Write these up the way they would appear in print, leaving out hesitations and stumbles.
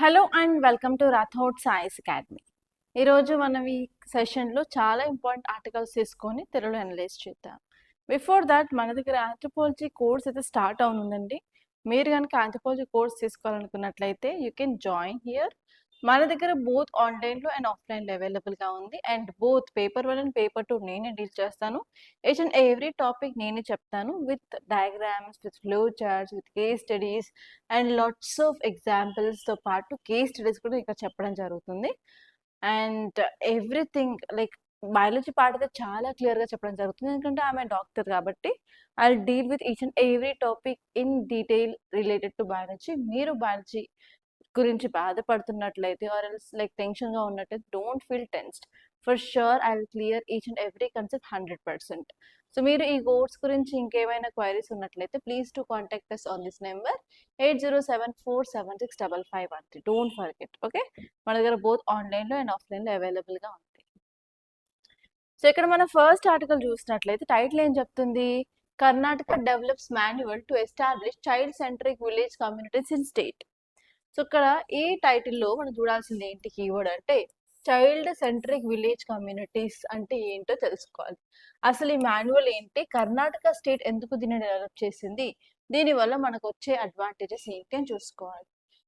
Hello and welcome to Rathod science academy. ఈరోజు మనం ఈ సెషన్లో చాలా ఇంపార్టెంట్ ఆర్టికల్స్ తీసుకొని తెలుగులో అనలైజ్ చేద్దాం. బిఫోర్ దాట్ మన దగ్గర ఆంథ్రోపాలజీ కోర్స్ అయితే స్టార్ట్ అవుతుందండి. మీరు కనుక ఆంథ్రోపాలజీ కోర్స్ తీసుకోవాలనుకున్నట్లయితే యూ కెన్ జాయిన్ హియర్. మన దగ్గర బోత్ ఆన్లైన్లో అండ్ ఆఫ్లైన్లో అవైలబుల్గా ఉంది. And both paper 1 and paper 2 నేనే డీల్ చేస్తాను. ఈచ్ అండ్ ఎవ్రీ టాపిక్ నేనే చెప్తాను with diagrams, with flow charts, with case studies and lots of ఎగ్జాంపుల్స్తో పాటు కేస్ స్టడీస్ కూడా ఇక్కడ చెప్పడం జరుగుతుంది. And everything like biology part అయితే చాలా క్లియర్గా చెప్పడం జరుగుతుంది, ఎందుకంటే ఆమె డాక్టర్ కాబట్టి I deal with each and every topic in detail related to biology. మీరు బయాలజీ గురించి బాధపడుతున్నట్లయితే ఆర్ ఎల్స్ లైక్ టెన్షన్గా ఉన్నట్లయితే don't feel tensed. For sure I will clear each and every concept 100%. So మీరు ఈ కోర్స్ గురించి ఇంకేమైనా క్వైరీస్ ఉన్నట్లయితే please to contact us on this number 8074765513. Don't forget. Okay, మన దగ్గర బోత్ ఆన్లైన్లో అండ్ ఆఫ్లైన్లో అవైలబుల్గా ఉంది. సో ఇక్కడ మనం ఫస్ట్ ఆర్టికల్ చూసినట్లయితే టైటిల్ ఏం చెప్తుంది? Karnataka develops manual to establish child centric village communities in state. So ఇక్కడ ఈ టైటిల్లో మనం చూడాల్సింది ఏంటి కీవర్డ్ అంటే చైల్డ్ సెంట్రిక్ విలేజ్ కమ్యూనిటీస్ అంటే ఏంటో తెలుసుకోవాలి. అసలు ఈ మాన్యువల్ ఏంటి, కర్ణాటక స్టేట్ ఎందుకు దీన్ని డెవలప్ చేసింది, దీనివల్ల మనకు వచ్చే అడ్వాంటేజెస్ ఏంటి అని చూసుకోవాలి.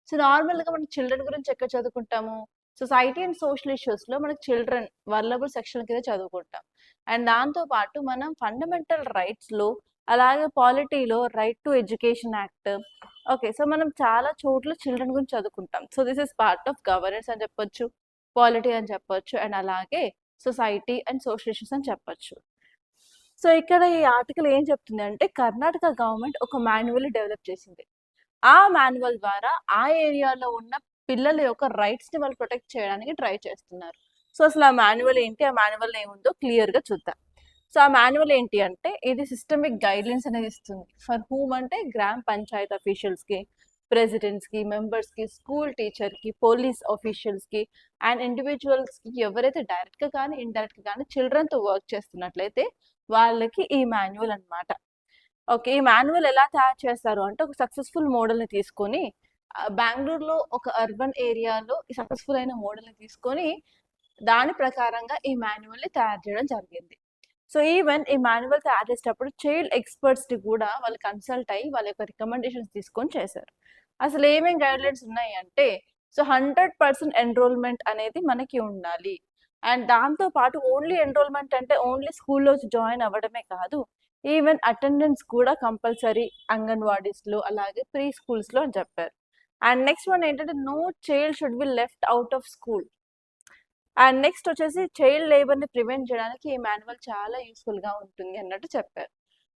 సో నార్మల్గా మనం చిల్డ్రన్ గురించి ఎక్కడ చదువుకుంటాము? సొసైటీ అండ్ సోషల్ ఇష్యూస్లో మనకు చిల్డ్రన్ వల్నరబుల్ సెక్షన్ కింద చదువుకుంటాం. అండ్ దాంతోపాటు మనం ఫండమెంటల్ రైట్స్లో అలాగే పాలిటీలో right to education act. Okay, so మనం చాలా చోట్ల చిల్డ్రన్ గురించి చదువుకుంటాం. So this is part of governance అని చెప్పొచ్చు, పాలిటీ అని చెప్పొచ్చు, అండ్ అలాగే సొసైటీ అండ్ సోషల్ ఇష్యూస్ అని చెప్పొచ్చు. సో ఇక్కడ ఈ ఆర్టికల్ ఏం చెప్తుంది అంటే కర్ణాటక గవర్నమెంట్ ఒక మాన్యువల్ డెవలప్ చేసింది. ఆ మాన్యువల్ ద్వారా ఆ ఏరియాలో ఉన్న పిల్లల యొక్క రైట్స్ని వాళ్ళు ప్రొటెక్ట్ చేయడానికి ట్రై చేస్తున్నారు. సో అసలు ఆ మాన్యువల్ ఏంటి, ఆ మాన్యువల్ ఏముందో క్లియర్గా చూద్దాం. సో ఆ మాన్యువల్ ఏంటి అంటే ఇది సిస్టమిక్ గైడ్లైన్స్ అనేది ఇస్తుంది. ఫర్ హూమ్ అంటే గ్రామ పంచాయత్ అఫీషియల్స్కి, ప్రెసిడెంట్స్కి, మెంబర్స్కి, స్కూల్ టీచర్కి, పోలీస్ ఆఫీషియల్స్కి అండ్ ఇండివిజువల్స్కి ఎవరైతే డైరెక్ట్గా కానీ ఇండైరెక్ట్గా కానీ చిల్డ్రన్తో వర్క్ చేస్తున్నట్లయితే వాళ్ళకి ఈ మాన్యువల్ అనమాట. ఓకే, ఈ మాన్యువల్ ఎలా తయారు చేస్తారు అంటే ఒక సక్సెస్ఫుల్ మోడల్ని తీసుకొని బెంగళూరులో ఒక అర్బన్ ఏరియాలో ఈ సక్సెస్ఫుల్ అయిన మోడల్ని తీసుకొని దాని ప్రకారంగా ఈ మాన్యువల్ని తయారు చేయడం జరిగింది. సో ఈవెన్ ఈ మాన్యువల్ తయారు చేసేటప్పుడు చైల్డ్ ఎక్స్పర్ట్స్ని కూడా వాళ్ళు కన్సల్ట్ అయ్యి వాళ్ళ యొక్క రికమెండేషన్స్ తీసుకొని చేశారు. అసలు ఏమేమి గైడ్లైన్స్ ఉన్నాయి అంటే సో 100% ఎన్రోల్మెంట్ అనేది మనకి ఉండాలి. అండ్ దాంతోపాటు ఓన్లీ ఎన్రోల్మెంట్ అంటే ఓన్లీ స్కూల్లో జాయిన్ అవ్వడమే కాదు, ఈవెన్ అటెండెన్స్ కూడా కంపల్సరీ అంగన్వాడీస్లో అలాగే ప్రీ స్కూల్స్లో అని చెప్పారు. అండ్ నెక్స్ట్ వన్ ఏంటంటే no child should be left out of school. And next వచ్చేసి చైల్డ్ లేబర్ని ప్రివెంట్ చేయడానికి ఈ మాన్యువల్ చాలా యూస్ఫుల్గా ఉంటుంది అన్నట్టు చెప్పారు.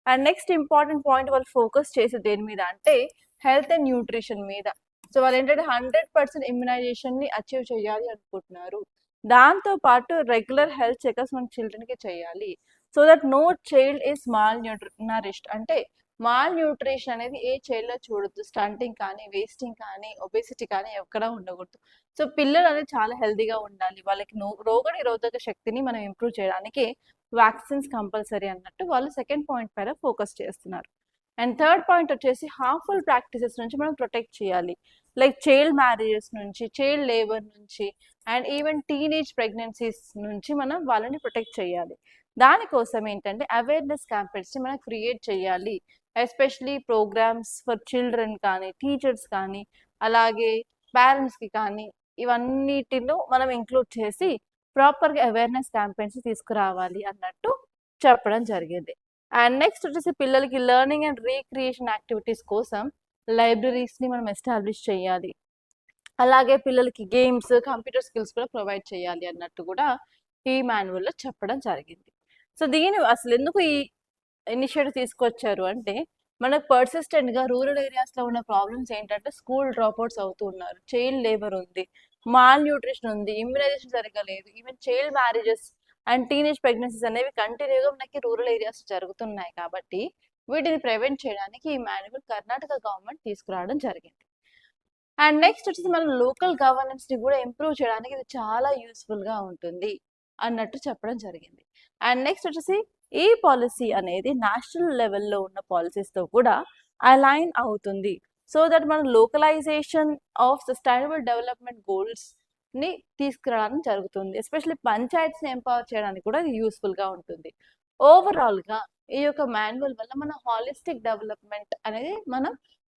అండ్ నెక్స్ట్ ఇంపార్టెంట్ పాయింట్ వాళ్ళు ఫోకస్ చేసే దేని మీద అంటే హెల్త్ అండ్ న్యూట్రిషన్ మీద. సో వాళ్ళు ఏంటంటే 100% ఇమ్యునైజేషన్ని అచీవ్ చేయాలి అనుకుంటున్నారు. దాంతోపాటు రెగ్యులర్ హెల్త్ చెకప్స్ మన చిల్డ్రన్కి చేయాలి. So that no child is nourished అంటే మాల్ న్యూట్రిషన్ అనేది ఏ చైల్డ్లో చూడొద్దు. స్టంటింగ్ కానీ, వేస్టింగ్ కానీ, ఒబేసిటీ కానీ ఎక్కడా ఉండకూడదు. సో పిల్లలు అనేది చాలా హెల్తీగా ఉండాలి. వాళ్ళకి రోగ నిరోధక శక్తిని మనం ఇంప్రూవ్ చేయడానికి వ్యాక్సిన్స్ కంపల్సరీ అన్నట్టు వాళ్ళు సెకండ్ పాయింట్ పైన ఫోకస్ చేస్తున్నారు. అండ్ థర్డ్ పాయింట్ వచ్చేసి హార్మ్ఫుల్ ప్రాక్టీసెస్ నుంచి మనం ప్రొటెక్ట్ చేయాలి. లైక్ చైల్డ్ మ్యారేజెస్ నుంచి, చైల్డ్ లేబర్ నుంచి అండ్ ఈవెన్ టీనేజ్ ప్రెగ్నెన్సీస్ నుంచి మనం వాళ్ళని ప్రొటెక్ట్ చేయాలి. దానికోసం ఏంటంటే అవేర్నెస్ క్యాంపెయిన్స్ని మనం క్రియేట్ చేయాలి. ఎస్పెషలీ ప్రోగ్రామ్స్ ఫర్ చిల్డ్రన్ కానీ, టీచర్స్ కానీ, అలాగే పేరెంట్స్కి కానీ ఇవన్నిటిలో మనం ఇంక్లూడ్ చేసి ప్రాపర్గా అవేర్నెస్ క్యాంపెయిన్స్ తీసుకురావాలి అన్నట్టు చెప్పడం జరిగింది. అండ్ నెక్స్ట్ వచ్చేసి పిల్లలకి లెర్నింగ్ అండ్ రీక్రియేషన్ యాక్టివిటీస్ కోసం లైబ్రరీస్ని మనం ఎస్టాబ్లిష్ చేయాలి. అలాగే పిల్లలకి గేమ్స్, కంప్యూటర్ స్కిల్స్ కూడా ప్రొవైడ్ చేయాలి అన్నట్టు కూడా ఈ మాన్యువల్లో చెప్పడం జరిగింది. సో దీని అసలు ఎందుకు ఈ ఇనిషియేటివ్ తీసుకొచ్చారు అంటే మనకు పర్సిస్టెంట్గా రూరల్ ఏరియాస్లో ఉన్న ప్రాబ్లమ్స్ ఏంటంటే స్కూల్ డ్రాప్అవుట్స్ అవుతూ ఉన్నారు, చైల్డ్ లేబర్ ఉంది, మాల్ న్యూట్రిషన్ ఉంది, ఇమ్యునైజేషన్ సరిగ్గా లేదు, even child marriages and teenage pregnancies అనేవి కంటిన్యూగా మనకి రూరల్ ఏరియాస్ జరుగుతున్నాయి. కాబట్టి వీటిని ప్రివెంట్ చేయడానికి ఈ మాన్యువల్ కర్ణాటక గవర్నమెంట్ తీసుకురావడం జరిగింది. అండ్ నెక్స్ట్ వచ్చేసి మనం లోకల్ గవర్నెన్స్ని కూడా ఇంప్రూవ్ చేయడానికి ఇది చాలా యూస్ఫుల్గా ఉంటుంది అన్నట్టు చెప్పడం జరిగింది. అండ్ నెక్స్ట్ వచ్చేసి ఈ పాలసీ అనేది నేషనల్ లెవెల్లో ఉన్న పాలసీస్తో కూడా అలైన్ అవుతుంది. సో దట్ మన లోకలైజేషన్ ఆఫ్ సస్టైనబుల్ డెవలప్మెంట్ గోల్స్ని తీసుకురావడానికి జరుగుతుంది. ఎస్పెషల్లీ పంచాయత్స్ని ఎంపవర్ చేయడానికి కూడా ఇది యూస్ఫుల్గా ఉంటుంది. ఓవరాల్గా ఈ యొక్క మాన్యువల్ వల్ల మన హాలిస్టిక్ డెవలప్మెంట్ అనేది మనం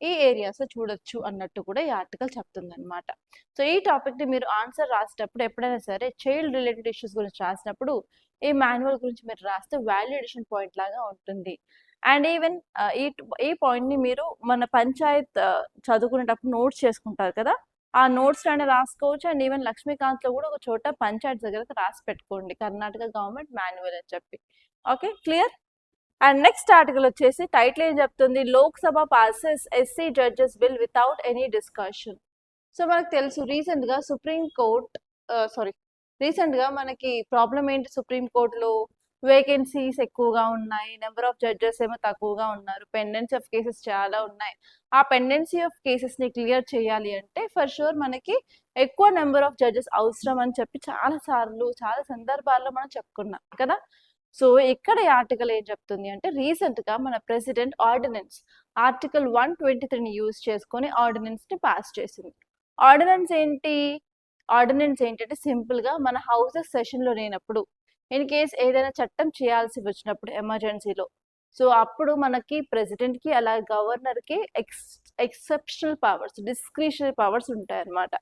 ఈ ఏరియాస్ చూడొచ్చు అన్నట్టు కూడా ఈ ఆర్టికల్ చెప్తుంది అనమాట. సో ఈ టాపిక్ని మీరు ఆన్సర్ రాసేటప్పుడు ఎప్పుడైనా సరే చైల్డ్ రిలేటెడ్ ఇష్యూస్ గురించి రాసినప్పుడు ఈ మాన్యువల్ గురించి మీరు రాస్తే వాల్యూ అడిషన్ పాయింట్ లాగా ఉంటుంది. అండ్ ఈవెన్ ఈ పాయింట్ని మీరు మన పంచాయత్ చదువుకునేటప్పుడు నోట్స్ చేసుకుంటారు కదా, ఆ నోట్స్ అయినా రాసుకోవచ్చు. అండ్ ఈవెన్ లక్ష్మీకాంత్లో కూడా ఒక చోట పంచాయత్ దగ్గర రాసి పెట్టుకోండి కర్ణాటక గవర్నమెంట్ మాన్యువల్ అని చెప్పి. Okay, clear? And next article వచ్చేసి టైటిల్ ఏం చెప్తుంది, Lok Sabha passes SC judges bill without any discussion. So మనకు తెలుసు రీసెంట్గా రీసెంట్గా మనకి ప్రాబ్లం ఏంటి, సుప్రీంకోర్టులో వేకెన్సీస్ ఎక్కువగా ఉన్నాయి, నెంబర్ ఆఫ్ జడ్జెస్ ఏమో తక్కువగా ఉన్నారు, పెండెన్సీ ఆఫ్ కేసెస్ చాలా ఉన్నాయి. ఆ పెండెన్సీ ఆఫ్ కేసెస్ని క్లియర్ చేయాలి అంటే ఫర్ షూర్ మనకి ఎక్కువ నెంబర్ ఆఫ్ జడ్జెస్ అవసరం అని చెప్పి చాలా సందర్భాల్లో మనం చెప్పుకున్నాం కదా. సో ఇక్కడ ఈ ఆర్టికల్ ఏం చెప్తుంది అంటే రీసెంట్గా మన ప్రెసిడెంట్ ఆర్డినెన్స్ ఆర్టికల్ 123ని యూజ్ చేసుకొని ఆర్డినెన్స్ని పాస్ చేసింది. ఆర్డినెన్స్ ఏంటంటే సింపుల్గా మన హౌసెస్ సెషన్లో లేనప్పుడు ఇన్ కేస్ ఏదైనా చట్టం చేయాల్సి వచ్చినప్పుడు ఎమర్జెన్సీలో, సో అప్పుడు మనకి ప్రెసిడెంట్కి అలా గవర్నర్కి ఎక్సెప్షనల్ పవర్స్, డిస్క్రిషనరీ పవర్స్ ఉంటాయన్నమాట.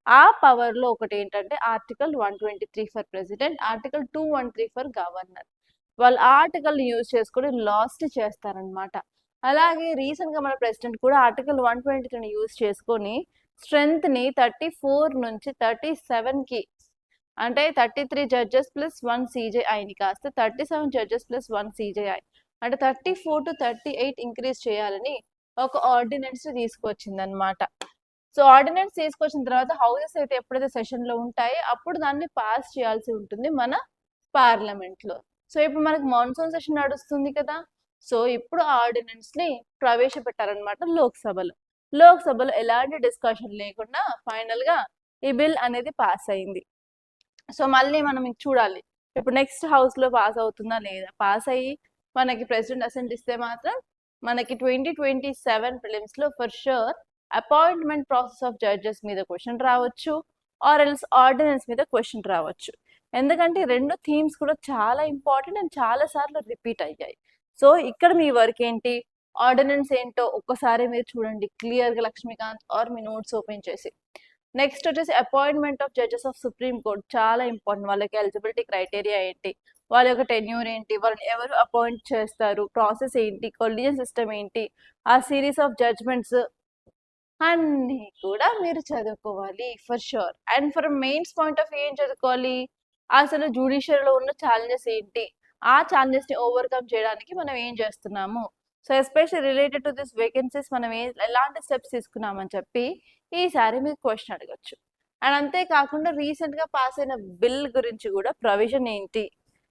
ఆ పవర్లో ఒకటి ఏంటంటే article 123 for president, article 213 for governor. వాళ్ళు ఆర్టికల్ని యూజ్ చేసుకొని లాస్ని చేస్తారనమాట. అలాగే రీసెంట్గా మన ప్రెసిడెంట్ కూడా ఆర్టికల్ 123ని యూజ్ చేసుకొని స్ట్రెంగ్త్ని 34 నుంచి 37కి, అంటే 33 జడ్జెస్ ప్లస్ 1 CJIని కాస్త 37 జడ్జెస్ ప్లస్ 1 CJI, అంటే 34 to 38 ఇంక్రీజ్ చేయాలని ఒక ఆర్డినెన్స్ తీసుకొచ్చిందనమాట. సో ఆర్డినెన్స్ తీసుకొచ్చిన తర్వాత హౌసెస్ అయితే ఎప్పుడైతే సెషన్లో ఉంటాయో అప్పుడు దాన్ని పాస్ చేయాల్సి ఉంటుంది మన పార్లమెంట్లో. సో ఇప్పుడు మనకు మాన్సూన్ సెషన్ నడుస్తుంది కదా, సో ఇప్పుడు ఆర్డినెన్స్ని ప్రవేశపెట్టారనమాట లోక్సభలో ఎలాంటి డిస్కషన్ లేకుండా ఫైనల్గా ఈ బిల్ అనేది పాస్ అయింది. సో మళ్ళీ మనం చూడాలి ఇప్పుడు నెక్స్ట్ హౌస్లో పాస్ అవుతుందా లేదా. పాస్ అయ్యి మనకి ప్రెసిడెంట్ అసెంట్ ఇస్తే మాత్రం మనకి 2027 ప్రిలిమ్స్లో for sure appointment process of judges మీద క్వశ్చన్ రావచ్చు, ఆర్ ఎల్స్ ఆర్డినెన్స్ మీద క్వశ్చన్ రావచ్చు. ఎందుకంటే రెండు థీమ్స్ కూడా చాలా ఇంపార్టెంట్ అండ్ చాలా సార్లు రిపీట్ అయ్యాయి. సో ఇక్కడ మీ వర్క్ ఏంటి, ఆర్డినెన్స్ ఏంటో ఒక్కసారి మీరు చూడండి క్లియర్గా లక్ష్మీకాంత్ ఆర్ మీ నోట్స్ ఓపెన్ చేసి. నెక్స్ట్ వచ్చేసి appointment of judges of supreme Court చాలా ఇంపార్టెంట్. వాళ్ళకి ఎలిజిబిలిటీ క్రైటీరియా ఏంటి, వాళ్ళ యొక్క టెన్యూర్ ఏంటి, వాళ్ళని ఎవరు అపాయింట్ చేస్తారు, ప్రాసెస్ ఏంటి, కొలిజియన్ సిస్టమ్ ఏంటి, ఆ సిరీస్ ఆఫ్ జడ్జ్మెంట్స్ అన్నీ కూడా మీరు చదువుకోవాలి for sure. And for mains point of view ఏం చదువుకోవాలి, అసలు జ్యుడిషియరీలో ఉన్న ఛాలెంజెస్ ఏంటి, ఆ ఛాలెంజెస్ని ఓవర్కమ్ చేయడానికి మనం ఏం చేస్తున్నాము, so especially related to this vacancies మనం ఎలాంటి స్టెప్స్ తీసుకున్నామని చెప్పి ఈసారి మీరు క్వశ్చన్ అడగచ్చు. అండ్ అంతేకాకుండా రీసెంట్గా పాస్ అయిన బిల్ గురించి కూడా ప్రొవిజన్ ఏంటి,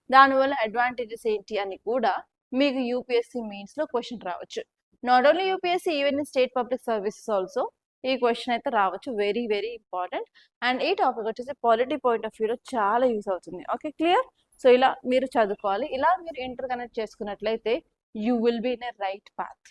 దానివల్ల అడ్వాంటేజెస్ ఏంటి అని కూడా మీకు యూపీఎస్సీ మెయిన్స్లో క్వశ్చన్ రావచ్చు. Not only UPSC, even in state public services also ఈ క్వశ్చన్ అయితే రావచ్చు. Very very important. అండ్ ఈ టాపిక్ వచ్చేసి పాలిటీ పాయింట్ ఆఫ్ వ్యూలో చాలా యూస్ అవుతుంది. Okay, clear? సో ఇలా మీరు చదువుకోవాలి. ఇలా మీరు ఇంటర్ కనెక్ట్ చేసుకున్నట్లయితే you will be in a right path.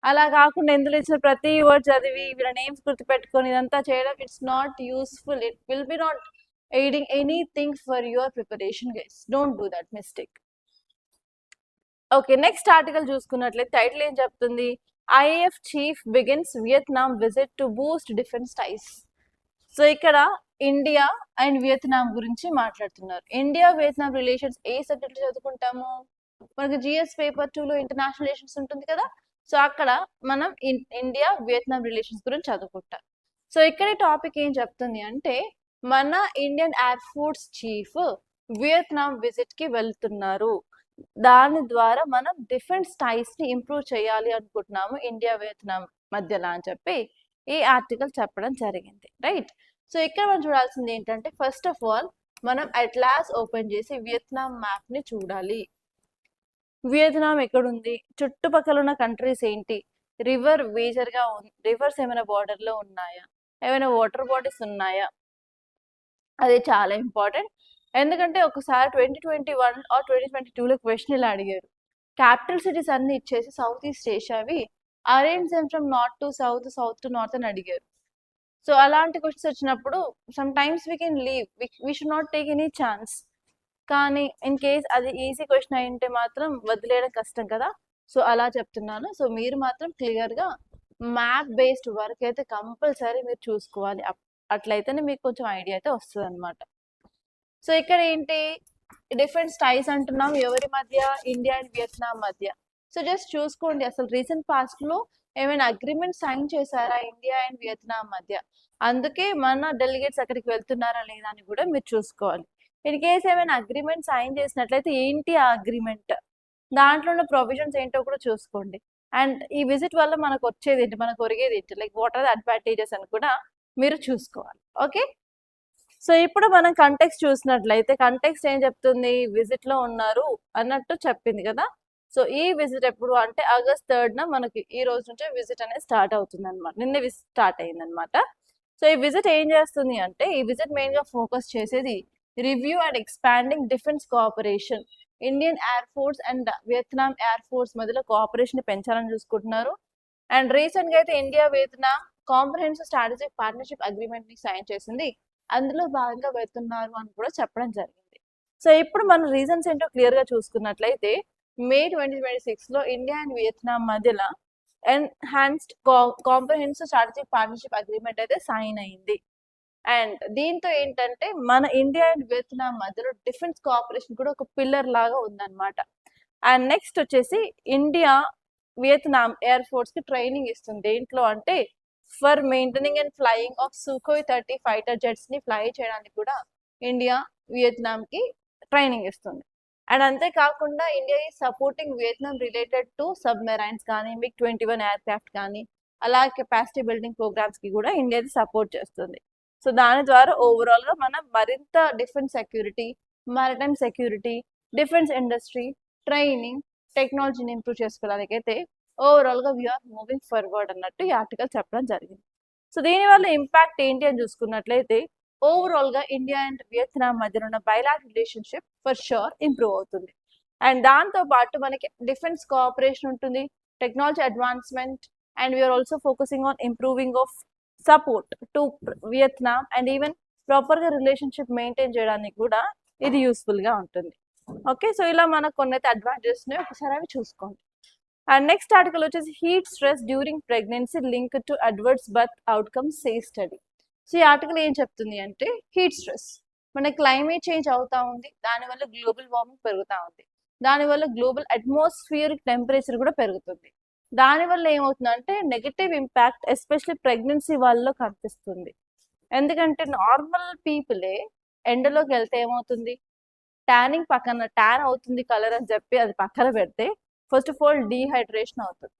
అలా కాకుండా ఎందులో ఇచ్చిన ప్రతి వర్డ్ చదివి వీళ్ళ నేమ్స్ గుర్తుపెట్టుకొని ఇదంతా చేయడం it's not useful. It will be not aiding anything for your preparation guys. Don't do that mistake. Okay, next article చూసుకున్నట్లయితే టైటిల్ ఏం చెప్తుంది, IAF chief begins Vietnam visit to boost defence ties. So ఇక్కడ India and Vietnam గురించి మాట్లాడుతున్నారు. India Vietnam relations ఏ subject చదువుకుంటాము, మనకి GS paper 2లో ఇంటర్నేషనల్ రిలేషన్స్ ఉంటుంది కదా, సో అక్కడ మనం ఇండియా వియత్నాం రిలేషన్స్ గురించి చదువుకుంటాం. సో ఇక్కడ టాపిక్ ఏం చెప్తుంది అంటే మన Indian air force chief Vietnam విజిట్కి వెళ్తున్నారు, దాని ద్వారా మనం డిఫెన్స్ టైస్ని ఇంప్రూవ్ చేయాలి అనుకుంటున్నాము ఇండియా వియత్నాం మధ్యలో అని చెప్పి ఈ ఆర్టికల్ చెప్పడం జరిగింది, రైట్? సో ఇక్కడ మనం చూడాల్సింది ఏంటంటే ఫస్ట్ ఆఫ్ ఆల్ మనం అట్లాస్ ఓపెన్ చేసి వియత్నాం మ్యాప్ని చూడాలి. వియత్నాం ఎక్కడుంది, చుట్టుపక్కల ఉన్న కంట్రీస్ ఏంటి, రివర్స్ ఏమైనా బార్డర్లో ఉన్నాయా, ఏమైనా వాటర్ బాడీస్ ఉన్నాయా, అది చాలా ఇంపార్టెంట్. ఎందుకంటే ఒకసారి 2021 ఆర్ 2022లో క్వశ్చన్ ఇలా అడిగారు, క్యాపిటల్ సిటీస్ అన్ని ఇచ్చేసి సౌత్ ఈస్ట్ ఏషియావి arrange them from north to south, south to north అని అడిగారు. సో అలాంటి క్వశ్చన్స్ వచ్చినప్పుడు sometimes we can leave, we should not take any chance. కానీ ఇన్ కేస్ అది ఈజీ క్వశ్చన్ అయింటే మాత్రం వదిలేయడం కష్టం కదా. సో అలా చెప్తున్నాను. సో మీరు మాత్రం క్లియర్గా మ్యాప్ బేస్డ్ వర్క్ అయితే కంపల్సరీ మీరు చూసుకోవాలి. అట్లయితేనే మీకు కొంచెం ఐడియా అయితే వస్తుంది అనమాట. సో ఇక్కడ ఏంటి, డిఫరెంట్ స్టైల్స్ అంటున్నాం ఎవరి మధ్య, ఇండియా అండ్ వియత్నాం మధ్య. సో జస్ట్ చూసుకోండి అసలు రీసెంట్ పాస్ట్ లో ఏమైనా అగ్రిమెంట్ సైన్ చేశారా ఇండియా అండ్ వియత్నాం మధ్య. అందుకే మన డెలిగేట్స్ అక్కడికి వెళ్తున్నారా లేదా అని కూడా మీరు చూసుకోవాలి. ఇన్ కేస్ ఏమైనా అగ్రిమెంట్ సైన్ చేసినట్లయితే ఏంటి ఆ అగ్రిమెంట్, దాంట్లో ఉన్న ప్రొవిజన్స్ ఏంటో కూడా చూసుకోండి. అండ్ ఈ విజిట్ వల్ల మనకు వచ్చేది ఏంటి, మనకు ఒరిగేది ఏంటి, like what are the advantages అని కూడా మీరు చూసుకోవాలి. ఓకే, సో ఇప్పుడు మనం కంటెక్స్ట్ చూసినట్లయితే కంటెక్స్ట్ ఏం చెప్తుంది, విజిట్ లో ఉన్నారు అన్నట్టు చెప్పింది కదా. సో ఈ విజిట్ ఎప్పుడు అంటే ఆగస్ట్ 3rd మనకి ఈ రోజు నుంచే విజిట్ అనేది స్టార్ట్ అవుతుంది అనమాట, నిన్న విజిట్ స్టార్ట్ అయింది అనమాట. సో ఈ విజిట్ ఏం చేస్తుంది అంటే, ఈ విజిట్ మెయిన్ గా ఫోకస్ చేసేది review and expanding defence cooperation. Indian air force and Vietnam air force మధ్యలో కోఆపరేషన్ పెంచాలని చూసుకుంటున్నారు. అండ్ రీసెంట్ గా అయితే India Vietnam comprehensive strategic partnership agreement ని సైన్ చేసింది, అందులో భాగంగా వెళ్తున్నారు అని కూడా చెప్పడం జరిగింది. సో ఇప్పుడు మన రీజన్స్ ఏంటో క్లియర్ గా చూసుకున్నట్లయితే మే 2026 లో ఇండియా అండ్ వియత్నాం మధ్యలో enhanced comprehensive strategic partnership agreement అయితే సైన్ అయింది. అండ్ దీంతో ఏంటంటే మన ఇండియా అండ్ వియత్నాం మధ్యలో డిఫెన్స్ కోఆపరేషన్ కూడా ఒక పిల్లర్ లాగా ఉందన్నమాట. అండ్ నెక్స్ట్ వచ్చేసి ఇండియా వియత్నాం ఎయిర్ ఫోర్స్ కి ట్రైనింగ్ ఇస్తుంది. దేంట్లో అంటే for maintaining and flying of Sukhoi 30 fighter jets ని ఫ్లై చేయడానికి కూడా ఇండియా వియత్నాం కి ట్రైనింగ్ ఇస్తుంది. అండ్ అంతేకాకుండా ఇండియా ఈ supporting Vietnam related to submarines కానీ MiG-21 ఎయిర్ క్రాఫ్ట్ కానీ అలాగే కెపాసిటీ బిల్డింగ్ ప్రోగ్రామ్స్ కి కూడా ఇండియా సపోర్ట్ చేస్తుంది. సో దాని ద్వారా ఓవరాల్ గా మనం మరింత defence security, maritime security, defence industry, training, టెక్నాలజీని ఇంప్రూవ్ చేసుకోవడానికి అయితే ఓవరాల్ గా వీఆర్ మూవింగ్ ఫార్వర్డ్ అన్నట్టు ఈ ఆర్టికల్ చెప్పడం జరిగింది. సో దీనివల్ల ఇంపాక్ట్ ఏంటి అని చూసుకున్నట్లయితే ఓవరాల్ గా ఇండియా అండ్ వియత్నాం మధ్య ఉన్న bilateral relationship for sure improve అవుతుంది. అండ్ దాంతో పాటు మనకి డిఫెన్స్ కోఆపరేషన్ ఉంటుంది, technology advancement, and we are also focusing on improving of support to Vietnam and even proper గా రిలేషన్షిప్ మెయింటైన్ చేయడానికి కూడా ఇది యూస్ఫుల్ గా ఉంటుంది. ఓకే, సో ఇలా మనకు కొన్ని అయితే అడ్వాంటేజెస్ ఉన్నాయి, ఒకసారి అవి చూసుకోండి. అండ్ నెక్స్ట్ ఆర్టికల్ వచ్చేసి heat stress during pregnancy link to adverse birth outcome say study. So ఈ ఆర్టికల్ ఏం చెప్తుంది అంటే, హీట్ స్ట్రెస్ మన క్లైమేట్ చేంజ్ అవుతా ఉంది, దానివల్ల గ్లోబల్ వార్మింగ్ పెరుగుతూ ఉంది, దానివల్ల గ్లోబల్ అట్మాస్ఫియరిక్ టెంపరేచర్ కూడా పెరుగుతుంది. దానివల్ల ఏమవుతుందంటే నెగటివ్ ఇంపాక్ట్ ఎస్పెషల్లీ ప్రెగ్నెన్సీ వాళ్ళలో కనిపిస్తుంది. ఎందుకంటే నార్మల్ పీపులే ఎండలోకి వెళ్తే ఏమవుతుంది, ట్యానింగ్ పక్కన ట్యాన్ అవుతుంది కలర్ అని చెప్పి అది పక్కన పెడితే ఫస్ట్ ఆఫ్ ఆల్ డీహైడ్రేషన్ అవుతుంది.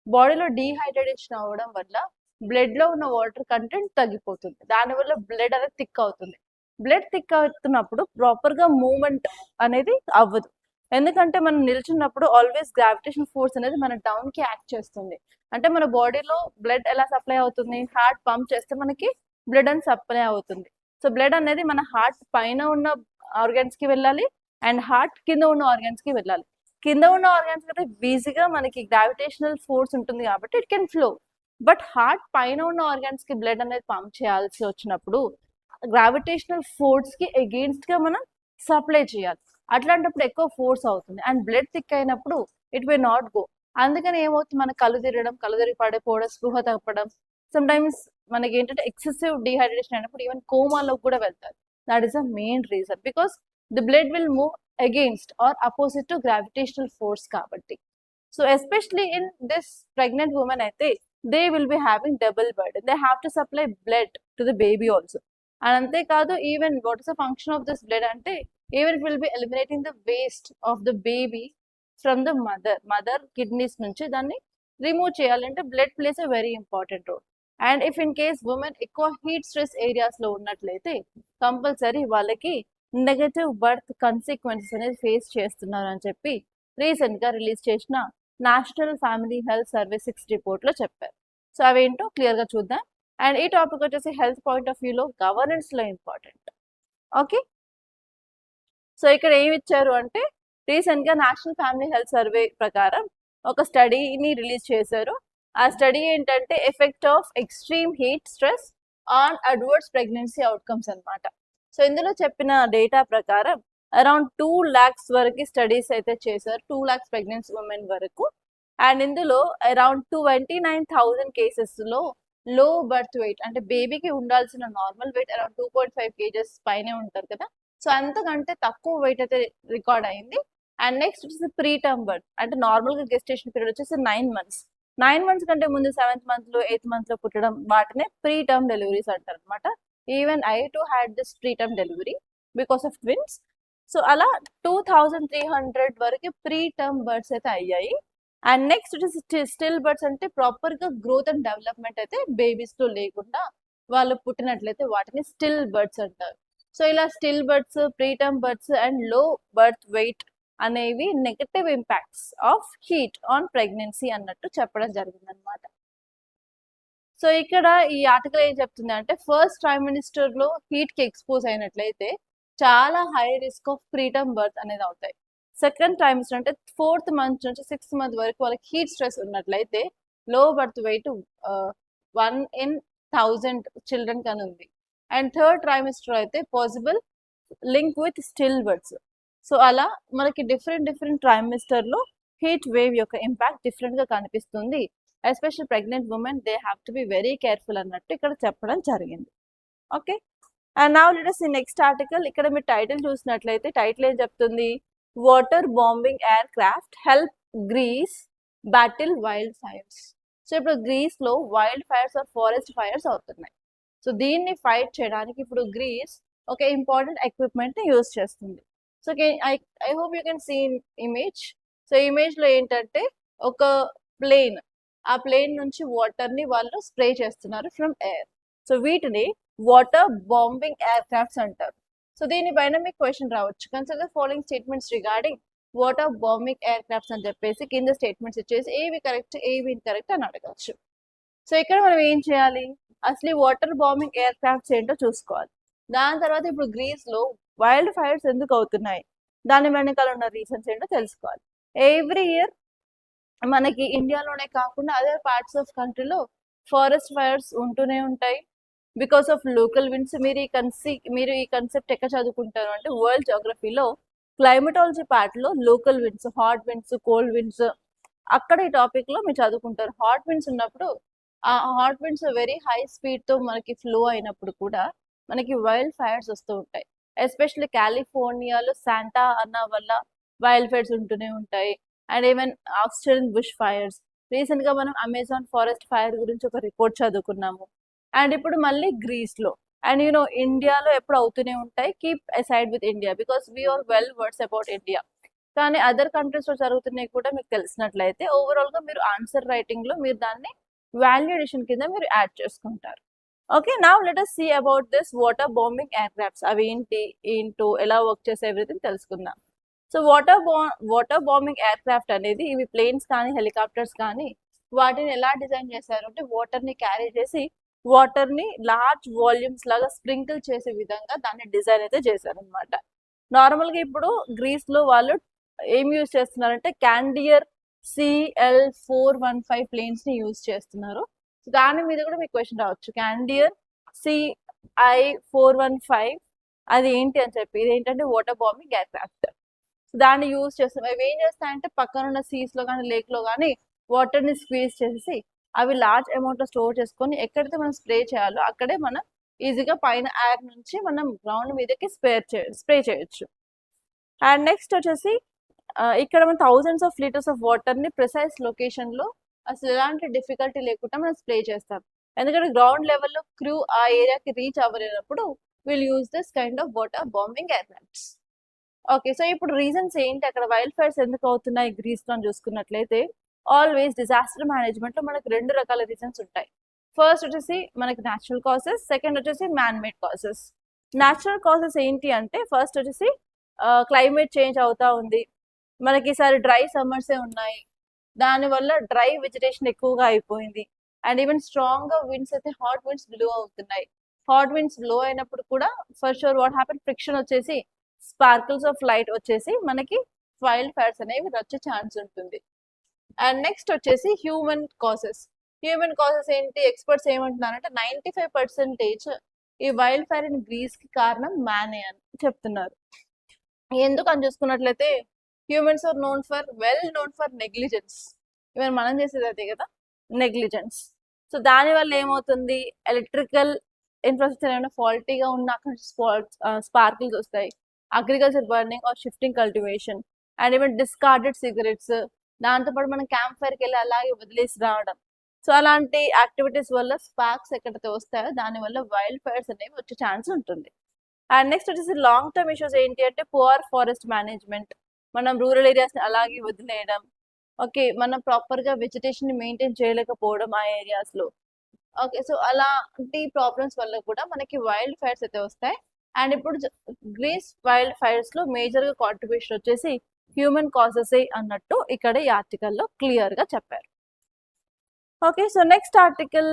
బాడీలో డీహైడ్రేషన్ అవ్వడం వల్ల బ్లడ్ లో ఉన్న వాటర్ కంటెంట్ తగ్గిపోతుంది, దానివల్ల బ్లడ్ అనేది థిక్ అవుతుంది. బ్లడ్ థిక్ అవుతున్నప్పుడు ప్రాపర్ గా మూవ్మెంట్ అనేది అవ్వదు, ఎందుకంటే మనం నిల్చున్నప్పుడు ఆల్వేస్ గ్రావిటేషన్ ఫోర్స్ అనేది మన డౌన్ కి యాక్ట్ చేస్తుంది. అంటే మన బాడీలో బ్లడ్ ఎలా సప్లై అవుతుంది, హార్ట్ పంప్ చేస్తే మనకి బ్లడ్ అని సప్లై అవుతుంది. సో బ్లడ్ అనేది మన హార్ట్ పైన ఉన్న ఆర్గన్స్ కి వెళ్ళాలి అండ్ హార్ట్ కింద ఉన్న ఆర్గన్స్ కి వెళ్ళాలి. కింద ఉన్న ఆర్గన్స్ అయితే ఈజీగా మనకి గ్రావిటేషనల్ ఫోర్స్ ఉంటుంది కాబట్టి it can flow. But heart పైన ఉన్న ఆర్గన్స్ కి బ్లడ్ అనేది పంప్ చేయాల్సి వచ్చినప్పుడు గ్రావిటేషనల్ ఫోర్స్ కి అగెయిన్స్ట్ గా మనం సప్లై చేయాలి. అట్లాంటప్పుడు ఎక్కువ ఫోర్స్ అవుతుంది అండ్ బ్లడ్ థిక్ అయినప్పుడు ఇట్ మే నాట్ గో. అందుకని ఏమవుతుంది, మన కళ్ళు తిరగడం, కళ్ళు తిరిగి పడిపోవడం, స్పృహ తప్పడం, సమ్ టైమ్స్ మనకి ఏంటంటే ఎక్సెసివ్ డిహైడ్రేషన్ అయినప్పుడు ఈవెన్ కోమాలోకి కూడా వెళ్తారు. That is the main reason, because the blood will move against or opposite to gravitational force kabatti. So especially in this pregnant woman aithe they will be having double burden, they have to supply blood to the baby also. And ante kaadu, even what is the function of this blood ante, even it will be eliminating the waste of the baby from the mother kidneys nunchi danni remove cheyalante blood plays a very important role. And if in case women ఎక్కువ heat stress areas లో ఉన్నట్లయితే compulsory వాళ్ళకి negative birth consequences అనేది face చేస్తున్నారు అని చెప్పి recent గా release చేసిన national family health services report లో చెప్పారు. సో అవేంటో క్లియర్ గా చూద్దాం. అండ్ ఈ టాపిక్ వచ్చేసి హెల్త్ పాయింట్ ఆఫ్ వ్యూలో గవర్నెన్స్ లో ఇంపార్టెంట్. ఓకే, సో ఇక్కడ ఏమి ఇచ్చారు అంటే రీసెంట్ గా నేషనల్ ఫ్యామిలీ హెల్త్ సర్వే ప్రకారం ఒక స్టడీని రిలీజ్ చేశారు. ఆ స్టడీ ఏంటంటే effect of extreme heat stress on adverse pregnancy outcomes అన్నమాట. సో ఇందులో చెప్పిన డేటా ప్రకారం అరౌండ్ 2 lakhs వరకు స్టడీస్ అయితే చేశారు, 2 lakhs ప్రెగ్నెన్సీ ఉమెన్ వరకు. అండ్ ఇందులో అరౌండ్ 29,000 కేసెస్లో లో బర్త్ వెయిట్, అంటే బేబీకి ఉండాల్సిన నార్మల్ వెయిట్ అరౌండ్ 2.5 kgs పైనే ఉంటారు కదా, సో అంతకంటే తక్కువ వెయిట్ అయితే రికార్డ్ అయింది. అండ్ నెక్స్ట్ వచ్చేసి ప్రీ టర్మ్ బర్త్, అంటే నార్మల్గా గెస్టేషన్ పీరియడ్ వచ్చేసి 9 months. 9 months కంటే ముందు 7th month, 8th month లో పుట్టడం వాటినే ప్రీ టర్మ్ డెలివరీస్ అంటారు అనమాట. Even I to had this pre term delivery because of twins. So అలా 2,300 వరకు ప్రీ టర్మ్ బర్త్స్ అయితే అయ్యాయి. అండ్ నెక్స్ట్ వచ్చేసి స్టిల్ బర్డ్స్, అంటే ప్రాపర్గా గ్రోత్ అండ్ డెవలప్మెంట్ అయితే బేబీస్లో లేకుండా వాళ్ళు పుట్టినట్లయితే వాటిని స్టిల్ బర్డ్స్ అంటారు. సో ఇలా stillbirths, preterm births and low birth weight అనేవి negative impacts of heat on pregnancy అన్నట్టు చెప్పడం జరిగింది అనమాట. సో ఇక్కడ ఈ ఆర్టికల్ ఏం చెప్తుంది అంటే ఫస్ట్ ట్రైమినిస్టర్ లో హీట్ కి ఎక్స్పోజ్ అయినట్లయితే చాలా high risk of preterm birth అనేది అవుతాయి. సెకండ్ ట్రైమిస్టర్ అంటే 4th month నుంచి 6th month వరకు వాళ్ళకి హీట్ స్ట్రెస్ ఉన్నట్లయితే లో బర్త్ వెయిట్ 1 in 1000 చిల్డ్రన్ కానీ ఉంది. అండ్ థర్డ్ ట్రైమిస్టర్ అయితే possible link with still births. So అలా మనకి డిఫరెంట్ ట్రైమిస్టర్లో హీట్ వేవ్ యొక్క ఇంపాక్ట్ డిఫరెంట్గా కనిపిస్తుంది. Especially pregnant women they have to be very careful అన్నట్టు ఇక్కడ చెప్పడం జరిగింది. Okay, and now let us see next article. ఇక్కడ మీరు టైటిల్ చూసినట్లయితే టైటిల్ ఏం చెప్తుంది, water bombing aircraft help Greece battle wild fires. So ఇప్పుడు గ్రీస్ లో wild fires or forest fires అవుతున్నాయి. సో దీన్ని ఫైట్ చేయడానికి ఇప్పుడు గ్రీస్ ఒక ఇంపార్టెంట్ ఎక్విప్మెంట్ ని యూజ్ చేస్తుంది. So I hope you can see image. So image లో ఏంటంటే ఒక ప్లేన్, ఆ ప్లేన్ నుంచి వాటర్ ని వాళ్ళు స్ప్రే చేస్తున్నారు ఫ్రమ్ ఎయిర్. సో వీటిని వాటర్ బాంబింగ్ ఎయిర్ క్రాఫ్ట్స్ అంటారు. సో దీనిపైన మీకు క్వశ్చన్ రావచ్చు, consider following statements regarding water bombing air crafts అని చెప్పేసి కింద స్టేట్మెంట్స్ ఇచ్చేసి ఏవి కరెక్ట్ ఏవి ఇన్కరెక్ట్ అని అడగచ్చు. సో ఇక్కడ మనం ఏం చేయాలి, అసలు వాటర్ బాంబింగ్ ఎయిర్ క్రాఫ్ట్స్ ఏంటో చూసుకోవాలి. దాని తర్వాత ఇప్పుడు గ్రీస్ లో వైల్డ్ ఫైర్స్ ఎందుకు అవుతున్నాయి, దాని వెనకాల ఉన్న రీజన్స్ ఏంటో తెలుసుకోవాలి. ఎవ్రీ ఇయర్ మనకి ఇండియాలోనే కాకుండా అదర్ పార్ట్స్ ఆఫ్ కంట్రీలో ఫారెస్ట్ ఫైర్స్ ఉంటూనే ఉంటాయి బికాస్ ఆఫ్ లోకల్ విండ్స్. మీరు ఈ కన్సెప్ట్ ఎక్కడ చదువుకుంటారు అంటే వరల్డ్ జోగ్రఫీలో క్లైమటాలజీ పార్ట్లో local winds, hot winds, cold winds, అక్కడ ఈ టాపిక్ లో మీరు చదువుకుంటారు. హాట్ విండ్స్ ఉన్నప్పుడు ఆ hot winds very high speed తో మనకి ఫ్లో అయినప్పుడు కూడా మనకి వైల్డ్ ఫైర్స్ వస్తూ ఉంటాయి. ఎస్పెషల్లీ కాలిఫోర్నియాలో శాంటా అన్న వల్ల వైల్డ్ ఫైర్స్ ఉంటూనే ఉంటాయి. And even Australian bush fires, recent గా మనం అమెజాన్ ఫారెస్ట్ ఫైర్ గురించి ఒక రిపోర్ట్ చదువుకున్నాము. అండ్ ఇప్పుడు మళ్ళీ గ్రీస్ లో, అండ్ ఇండియాలో ఎప్పుడు అవుతూనే ఉంటాయి. Keep aside with India because we are well వర్డ్స్ అబౌట్ ఇండియా. కానీ అదర్ కంట్రీస్ లో జరుగుతున్నాయి కూడా మీకు తెలిసినట్లయితే ఓవరాల్ గా మీరు ఆన్సర్ రైటింగ్ లో మీరు దాన్ని వాల్యూ ఎడిషన్ కింద మీరు యాడ్ చేసుకుంటారు. Okay, now let us see about this water bombing air crafts. అవి ఏంటో ఎలా వర్క్ చేసే ఎవ్రీథింగ్ తెలుసుకుందాం. So water bombing air craft అనేది ఇవి ప్లేన్స్ కానీ హెలికాప్టర్స్ కానీ వాటిని ఎలా డిజైన్ చేశారు అంటే వాటర్ ని క్యారీ చేసి వాటర్ ని లార్జ్ వాల్యూమ్స్ లాగా స్ప్రింకిల్ చేసే విధంగా దాన్ని డిజైన్ అయితే చేశారనమాట. నార్మల్ గా ఇప్పుడు గ్రీస్ లో వాళ్ళు ఏం యూజ్ చేస్తున్నారంటే క్యాండియర్ CL415 ప్లేన్స్ ని యూజ్ చేస్తున్నారు. దాని మీద కూడా మీకు క్వశ్చన్ రావచ్చు, క్యాండియర్ CI415 అది ఏంటి అని చెప్పి. ఇది ఏంటంటే వాటర్ బాంబింగ్ ఎయిర్ క్రాఫ్ట్. దాన్ని యూజ్ చేస్తాం. అవి ఏం చేస్తాయంటే పక్కన ఉన్న సీస్ లో కానీ లేక్ లో కానీ వాటర్ ని స్క్వీజ్ చేసి అవి లార్జ్ అమౌంట్ లో స్టోర్ చేసుకొని ఎక్కడైతే మనం స్ప్రే చేయాలో అక్కడే మనం ఈజీగా పైన ఎయిర్ నుంచి మనం గ్రౌండ్ మీదకి స్ప్రే చేయొచ్చు. అండ్ నెక్స్ట్ వచ్చేసి ఇక్కడ మనం thousands of litres of water ని ప్రిసైజ్ లొకేషన్ లో అసలు ఎలాంటి డిఫికల్టీ లేకుండా మనం స్ప్రే చేస్తాం. ఎందుకంటే గ్రౌండ్ లెవెల్లో క్రూ ఆ ఏరియాకి రీచ్ అవ్వలేనప్పుడు will use this kind of water bombing aircrafts. Okay, so ఇప్పుడు రీజన్స్ ఏంటి, అక్కడ వైల్డ్ ఫైర్స్ ఎందుకు అవుతున్నాయి గ్రీస్ లో చూసుకున్నట్లయితే ఆల్వేస్ డిజాస్టర్ మేనేజ్మెంట్ లో మనకు 2 రకాల రీజన్స్ ఉంటాయి. ఫస్ట్ వచ్చేసి మనకి న్యాచురల్ కాసెస్, సెకండ్ వచ్చేసి man made causes. Natural causes ఏంటి అంటే ఫస్ట్ వచ్చేసి క్లైమేట్ చేంజ్ అవుతా ఉంది, మనకి ఈసారి డ్రై సమ్మర్సే ఉన్నాయి, దానివల్ల డ్రై వెజిటేషన్ ఎక్కువగా అయిపోయింది. అండ్ ఈవెన్ స్ట్రాంగ్ గా విండ్స్ అయితే హాట్ విండ్స్ బ్లో అవుతున్నాయి. హాట్ విండ్స్ బ్లో అయినప్పుడు కూడా for sure what happen, friction వచ్చేసి స్పార్కిల్స్ ఆఫ్ లైట్ వచ్చేసి మనకి వైల్డ్ ఫైర్స్ అనేవి వచ్చే ఛాన్స్ ఉంటుంది. అండ్ నెక్స్ట్ వచ్చేసి హ్యూమన్ కాసెస్. హ్యూమన్ కాజెస్ ఏంటి, ఎక్స్పర్ట్స్ ఏమంటున్నారంటే 95% ఈ వైల్డ్ ఫైర్ ఇన్ గ్రీస్ కి కారణం మ్యానే అని చెప్తున్నారు. ఎందుకు అని చూసుకున్నట్లయితే humans are known for negligence. Even మనం చేసేది అదే కదా, నెగ్లిజెన్స్. సో దానివల్ల ఏమవుతుంది, ఎలక్ట్రికల్ ఇన్ఫ్రాస్ట్రక్చర్ ఏమైనా ఫాల్టీగా ఉన్న అక్కడ స్పార్కిల్స్ వస్తాయి, agriculture burning or shifting cultivation, and even discarded cigarettes, దాంతోపాటు మనం క్యాంప్ ఫైర్కి వెళ్ళి అలాగే వదిలేసి రావడం. సో అలాంటి యాక్టివిటీస్ వల్ల స్పార్క్స్ ఎక్కడైతే వస్తాయో దానివల్ల వైల్డ్ ఫైర్స్ అనేవి వచ్చే ఛాన్స్ ఉంటుంది. అండ్ నెక్స్ట్ వచ్చేసి లాంగ్ టర్మ్ ఇష్యూస్ ఏంటి అంటే పువర్ ఫారెస్ట్ మేనేజ్మెంట్, మనం రూరల్ ఏరియాస్ని అలాగే వదిలేయడం, ఓకే, మనం ప్రాపర్గా వెజిటేషన్ని మెయింటైన్ చేయలేకపోవడం ఆ ఏరియాస్లో. ఓకే, సో అలాంటి ప్రాబ్లమ్స్ వల్ల కూడా మనకి వైల్డ్ ఫైర్స్ అయితే వస్తాయి. అండ్ ఇప్పుడు గ్రీస్ వైల్డ్ ఫైర్స్లో మేజర్గా కాంట్రిబ్యూషన్ వచ్చేసి హ్యూమన్ కాజెసే అన్నట్టు ఇక్కడ ఈ ఆర్టికల్లో క్లియర్గా చెప్పారు. ఓకే, సో నెక్స్ట్ ఆర్టికల్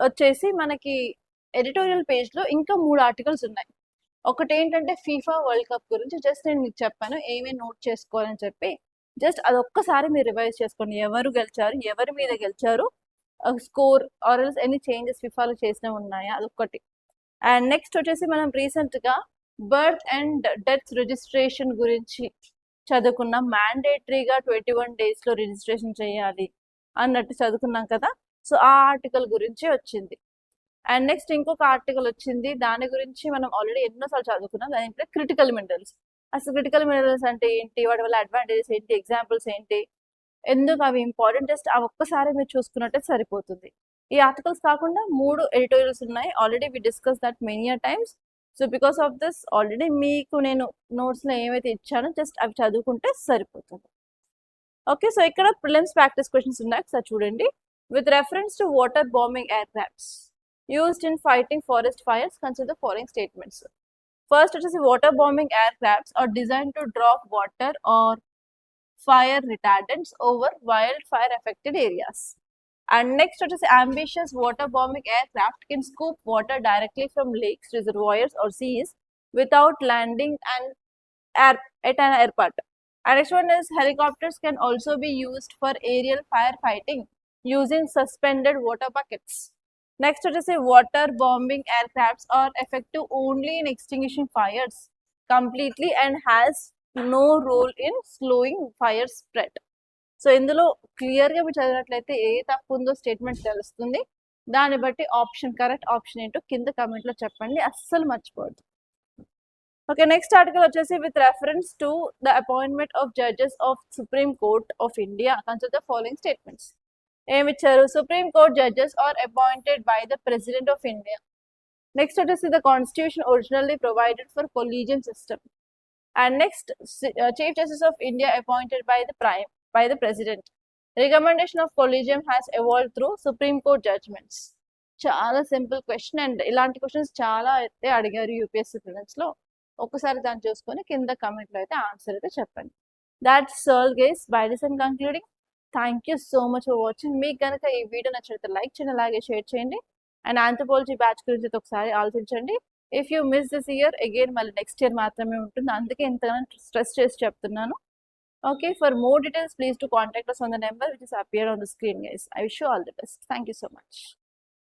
వచ్చేసి మనకి ఎడిటోరియల్ పేజ్లో ఇంకా 3 ఆర్టికల్స్ ఉన్నాయి. ఒకటి ఏంటంటే ఫీఫా వరల్డ్ కప్ గురించి జస్ట్ నేను మీకు చెప్పాను ఏమేమి నోట్ చేసుకోవాలని చెప్పి, జస్ట్ అదొక్కసారి మీరు రివైజ్ చేసుకోండి, ఎవరు గెలిచారు, ఎవరి మీద గెలిచారు, స్కోర్ ఆర్ ఎల్స్ ఎన్ని చేంజెస్ ఫిఫాలో చేసినవి ఉన్నాయా, అదొక్కటి. అండ్ నెక్స్ట్ వచ్చేసి మనం రీసెంట్గా బర్త్ అండ్ డెత్ రిజిస్ట్రేషన్ గురించి చదువుకున్నాం. మ్యాండేటరీగా 21 డేస్లో రిజిస్ట్రేషన్ చేయాలి అన్నట్టు చదువుకున్నాం కదా. సో ఆ ఆర్టికల్ గురించి వచ్చింది. అండ్ నెక్స్ట్ ఇంకొక ఆర్టికల్ వచ్చింది, దాని గురించి మనం ఆల్రెడీ ఎన్నోసార్లు చదువుకున్నాం, దాంట్లో క్రిటికల్ మినరల్స్. అసలు క్రిటికల్ మినరల్స్ అంటే ఏంటి, వాటి వల్ల అడ్వాంటేజెస్ ఏంటి, ఎగ్జాంపుల్స్ ఏంటి, ఎందుకు అవి ఇంపార్టెంట్, జస్ట్ ఆ ఒక్కసారి మీరు చూసుకున్నట్టే సరిపోతుంది. ఈ ఆర్టికల్స్ కాకుండా 3 ఎడిటోరియల్స్ ఉన్నాయి, already we discuss that many times. So because of this already మీకు నేను నోట్స్లో ఏమైతే ఇచ్చానో జస్ట్ అవి చదువుకుంటే సరిపోతుంది. ఓకే, సో ఇక్కడ ప్రిలిమ్స్ ప్రాక్టీస్ క్వశ్చన్స్ ఉన్నాయి, ఒకసారి చూడండి. With reference to water bombing aircrafts used in fighting forest fires, consider the following statements. First, it is water bombing aircrafts are designed to drop water or fire retardants over wildfire affected areas. And next, it is ambitious water bombing aircraft can scoop water directly from lakes, reservoirs or seas without landing at an airport. And next one is helicopters can also be used for aerial firefighting using suspended water buckets. Next, it is a water bombing aircrafts are effective only in extinguishing fires completely and has no role in slowing fire spread. So ఇందులో క్లియర్గా మీరు చదివినట్లయితే ఏ తప్పు ఉందో statement తెలుస్తుంది. దాన్ని బట్టి option correct option ఏంటో కింద కమెంట్లో చెప్పండి, అస్సలు మర్చిపోవద్దు. ఓకే, నెక్స్ట్ ఆర్టికల్ వచ్చేసి with reference to the appointment of judges of supreme court of India, consider the following statements. ఏమిచ్చారు, supreme court judges are appointed by the president of India. Next వచ్చేసి the constitution originally provided for collegium system. And next chief justice of India appointed by the president. Recommendation of collegium has evolve through supreme court judgments. చాలా simple question, and ఇలాంటి questions చాలా అయితే అడిగారు UPSC ప్రిలిమ్స్లో. ఒకసారి దాన్ని చూసుకొని కింద కమెంట్లో అయితే ఆన్సర్ అయితే చెప్పండి. That's all guys, by this and concluding. Thank you so much for watching. మీకు కనుక ఈ వీడియో నచ్చితే లైక్ చేయండి, అలాగే షేర్ చేయండి. అండ్ ఆంథ్రోపాలజీ బ్యాచ్ గురించి అయితే ఒకసారి ఆలోచించండి. If you miss this year again మళ్ళీ నెక్స్ట్ ఇయర్ మాత్రమే ఉంటుంది, అందుకే ఇంతగానో స్ట్రెస్ చేసి చెప్తున్నాను. Okay, for more details please to contact us on the number which is appear on the screen guys. I wish you all the best. Thank you so much.